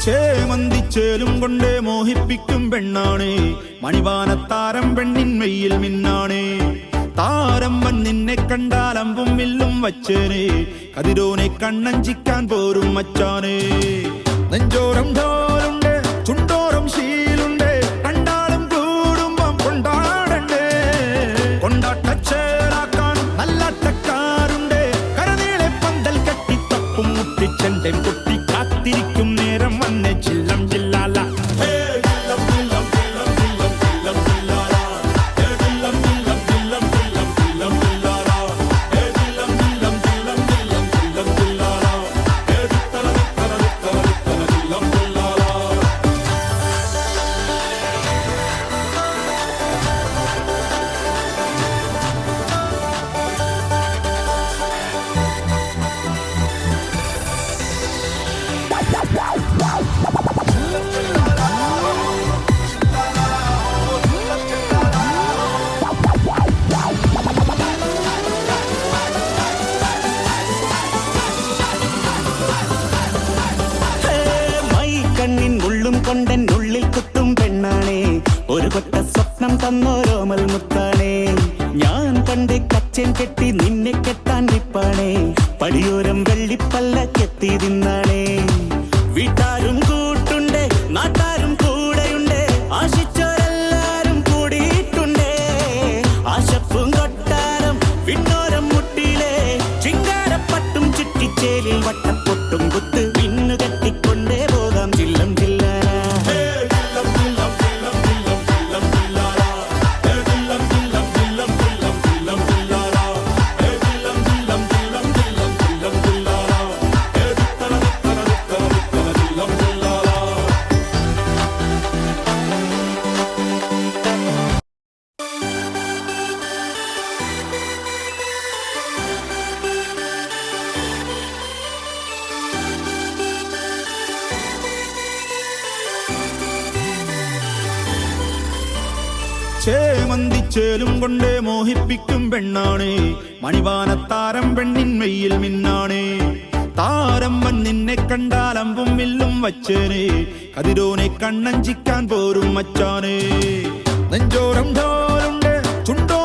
ചേമന്തിച്ചേലും കൊണ്ടേ മോഹിപ്പിക്കും പെണ്ണാണേ, മണിവാനത്താരം പെണ്ണിൻ മെയ്യിൽ മിന്നാണേ. താരമ്മൻ നിന്നെ കണ്ടാൽ അമ്പും വില്ലും വച്ചേനെ, കതിരോനെ കണ്ണഞ്ചിക്കാൻ പോരും മച്ചാനേ. നെഞ്ചോരം ഢോലുണ്ട്, ചുണ്ടോരം ശീലുണ്ട്, കണ്ടാളും കൂടുമ്പം കൊണ്ടാടണ്ടേ. കൊണ്ടാട്ടച്ചേലാക്കാൻ നല്ലാട്ടക്കാരുണ്ട്, കരനീളെ പന്തൽ കെട്ടി തപ്പും മുട്ടിച്ചെന്റെ കുട്ടി കാത്തിരിക്കും നേരം വന്നെ ചില്ലം ചില്ലാല. കണ്ണിൻ ഉള്ളും കൊണ്ടൻ ഉള്ളിൽ കുത്തും പെണ്ണാണേ, ഒരു കൊട്ട സ്വപ്നം തന്നോരോമൽ മുത്താണേ. ഞാൻ കണ്ട് കച്ചൻ കെട്ടി നിന്നെ കെട്ടാൻ നിപ്പാണേ, പടിയോരം വെള്ളിപ്പല്ലക്കെത്തി തിന്നാണേ. വീട്ടാരും കൂട്ടുണ്ട്, നാട്ടാരും കൂടെയുണ്ട്, ആശിച്ചോരെല്ലാരും കൂടിയിട്ടുണ്ട്. ആശപ്പും കൊട്ടാരം വിണ്ണോരം മുട്ടിയിലെ ചിങ്കാരപ്പട്ടും ചുറ്റിച്ചേലിൽ വട്ടപ്പൊട്ടും കുത്ത് പിന്നു കെട്ടിക്കൊണ്ടേ പോകാം ചില്ലം ചില്ലാന. ചേമന്തിച്ചേലും കൊണ്ടേ മോഹിപ്പിക്കും പെണ്ണാണേ, മണിവാനത്താരം പെണ്ണിൻ മെയ്യിൽ മിന്നാണേ. താരമ്മൻ നിന്നെ കണ്ടാൽ അമ്പും വില്ലും വച്ചേനെ, കതിരോനെ കണ്ണഞ്ചിക്കാൻ പോരും മച്ചാനേ. നെഞ്ചോരം ഢോലുണ്ട്, ചുണ്ടോ